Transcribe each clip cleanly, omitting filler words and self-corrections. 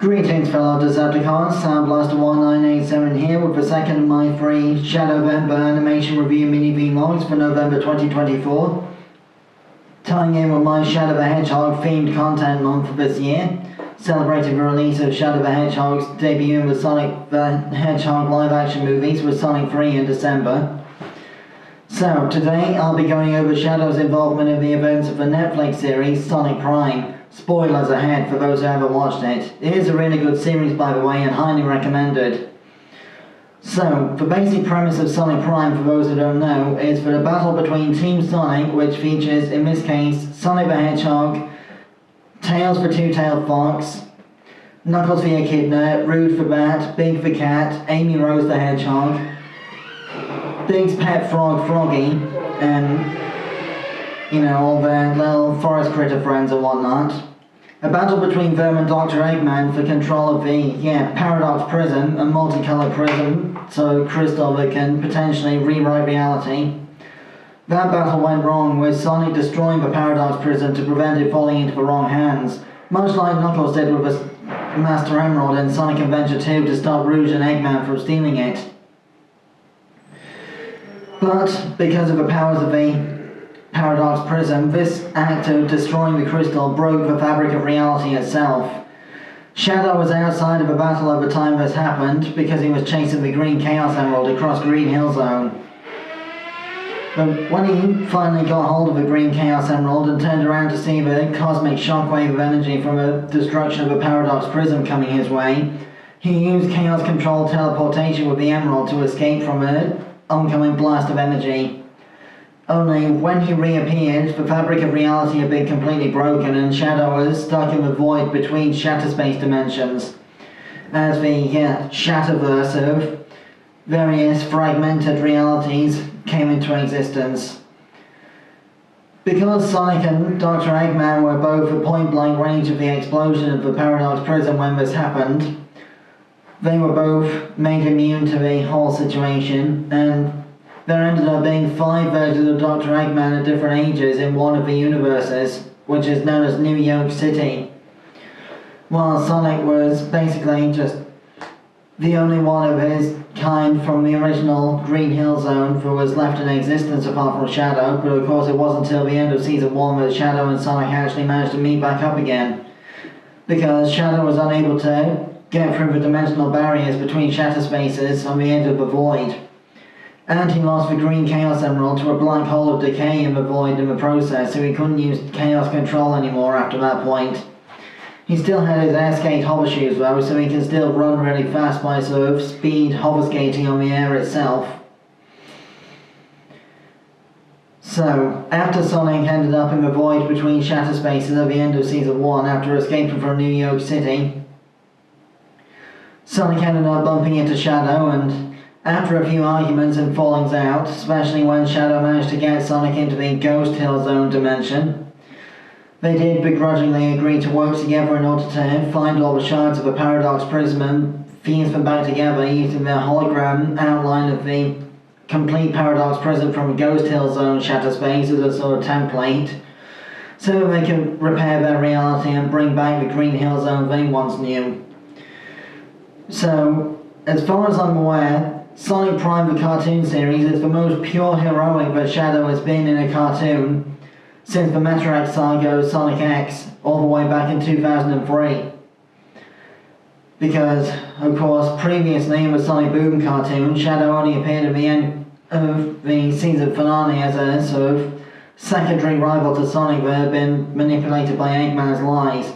Greetings fellow Decepticons, Soundblaster1987 here with the second of my three Shadowvember animation review mini vlogs for November 2024, tying in with my Shadow the Hedgehog themed content month for this year, celebrating the release of Shadow the Hedgehog's debut in the Sonic the Hedgehog live action movies with Sonic 3 in December. So today I'll be going over Shadow's involvement in the events of the Netflix series Sonic Prime. Spoilers ahead for those who haven't watched it. It is a really good series by the way and highly recommended. So, the basic premise of Sonic Prime, for those who don't know, is for the battle between Team Sonic, which features, in this case, Sonic the Hedgehog, Tails the Two-Tailed Fox, Knuckles the Echidna, Rouge the Bat, Big the Cat, Amy Rose the Hedgehog, Big's pet frog Froggy, and all their little forest critter friends and whatnot. A battle between them and Dr. Eggman for control of the, Paradox Prism, a multicolored prism, so crystal that can potentially rewrite reality. That battle went wrong, with Sonic destroying the Paradox Prism to prevent it falling into the wrong hands, much like Knuckles did with the Master Emerald in Sonic Adventure 2 to stop Rouge and Eggman from stealing it. But, because of the powers of the Paradox Prism, this act of destroying the crystal broke the fabric of reality itself. Shadow was outside of the battle at the time this happened because he was chasing the Green Chaos Emerald across Green Hill Zone. But when he finally got hold of the Green Chaos Emerald and turned around to see the cosmic shockwave of energy from the destruction of the Paradox Prism coming his way, he used Chaos Control teleportation with the Emerald to escape from an oncoming blast of energy. Only when he reappeared, the fabric of reality had been completely broken and Shadow was stuck in the void between Shatterspace dimensions, as the Shatterverse of various fragmented realities came into existence. Because Sonic and Dr. Eggman were both at point-blank range of the explosion of the Paradox Prism when this happened, they were both made immune to the whole situation, and there ended up being 5 versions of Dr. Eggman at different ages in one of the universes, which is known as New York City. While Sonic was basically just the only one of his kind from the original Green Hill Zone that was left in existence apart from Shadow, but of course it wasn't until the end of Season 1 that Shadow and Sonic actually managed to meet back up again, because Shadow was unable to get through the dimensional barriers between Shatterspaces on the edge of the void. And he lost the Green Chaos Emerald to a black hole of decay in the void in the process, so he couldn't use Chaos Control anymore after that point. He still had his air skate hover shoes though, so he can still run really fast by sort of speed hover skating on the air itself. So, after Sonic ended up in the void between Shatterspaces at the end of Season 1 after escaping from New York City, Sonic ended up bumping into Shadow, and after a few arguments and fallings out, especially when Shadow managed to get Sonic into the Ghost Hill Zone dimension, they did begrudgingly agree to work together in order to find all the shards of the Paradox Prism and fuse them back together using the hologram outline of the complete Paradox Prism from Ghost Hill Zone Shatterspace as a sort of template, so they can repair their reality and bring back the Green Hill Zone they once knew. So, as far as I'm aware, Sonic Prime the cartoon series is the most pure heroic that Shadow has been in a cartoon since the Metarex Saga of Sonic X all the way back in 2003. Because, of course, previously in the Sonic Boom cartoon, Shadow only appeared at the end of the season finale as a sort of secondary rival to Sonic that had been manipulated by Eggman's lies.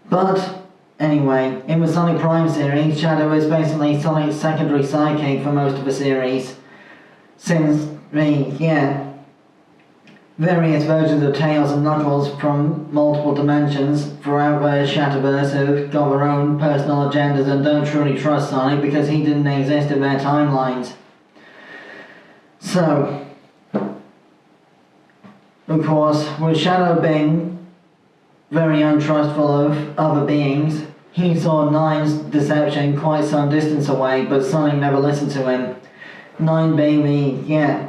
But anyway, in the Sonic Prime series, Shadow is basically Sonic's secondary sidekick for most of the series, since the, various versions of Tails and Knuckles from multiple dimensions throughout the Shatterverse have got their own personal agendas and don't truly trust Sonic because he didn't exist in their timelines. So, of course, with Shadow being very untrustful of other beings, he saw Nine's deception quite some distance away, but Sonic never listened to him. Nine being the,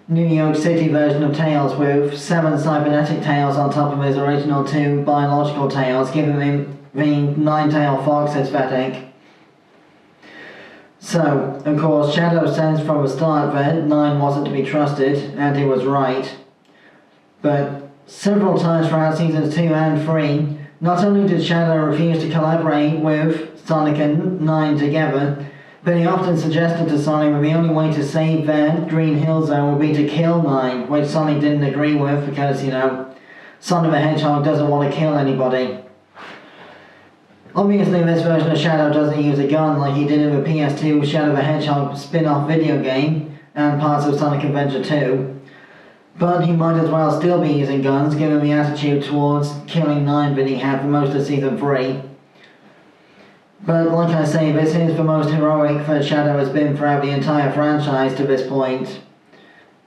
New York City version of Tails with 7 cybernetic tails on top of his original 2 biological tails, giving him the Nine-Tailed Fox aesthetic. So, of course, Shadow says from the start that Nine wasn't to be trusted, and he was right. But several times throughout Seasons 2 and 3, not only did Shadow refuse to collaborate with Sonic and Nine together, but he often suggested to Sonic that the only way to save their Green Hill Zone would be to kill Nine, which Sonic didn't agree with because, Sonic the Hedgehog doesn't want to kill anybody. Obviously, this version of Shadow doesn't use a gun like he did in the PS2 Shadow the Hedgehog spin-off video game and parts of Sonic Adventure 2. But he might as well still be using guns given the attitude towards killing Nine that he had for most of Season 3. But like I say, this is the most heroic that Shadow has been throughout the entire franchise to this point,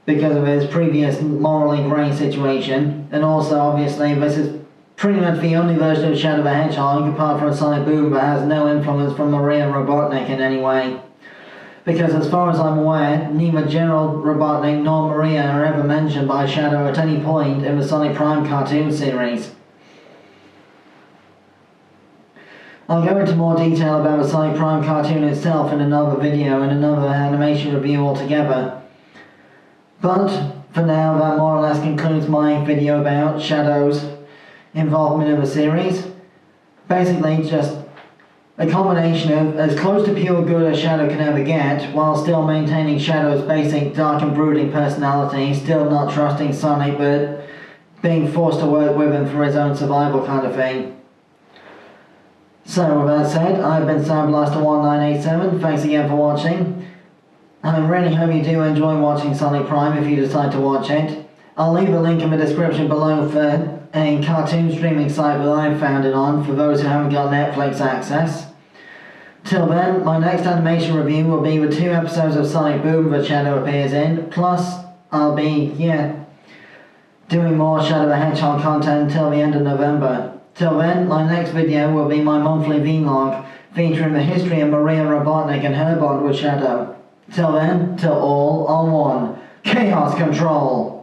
because of his previous morally grey situation, and also obviously this is pretty much the only version of Shadow the Hedgehog, apart from Sonic Boom, that has no influence from Maria Robotnik in any way. Because as far as I'm aware, neither General Robotnik nor Maria are ever mentioned by Shadow at any point in the Sonic Prime cartoon series. I'll go into more detail about the Sonic Prime cartoon itself in another video and another animation review altogether. But, for now, that more or less concludes my video about Shadow's involvement in the series. Basically, just a combination of as close to pure good as Shadow can ever get, while still maintaining Shadow's basic dark and brooding personality, still not trusting Sonic, but being forced to work with him for his own survival kind of thing. So, with that said, I've been Sandblaster1987, thanks again for watching. I really hope you do enjoy watching Sonic Prime if you decide to watch it. I'll leave a link in the description below for a cartoon streaming site that I've found it on for those who haven't got Netflix access. Till then, my next animation review will be the 2 episodes of Sonic Boom that Shadow appears in, plus I'll be, doing more Shadow the Hedgehog content until the end of November. Till then, my next video will be my monthly vlog, featuring the history of Maria Robotnik and her bond with Shadow. Till then, till all on one, Chaos Control!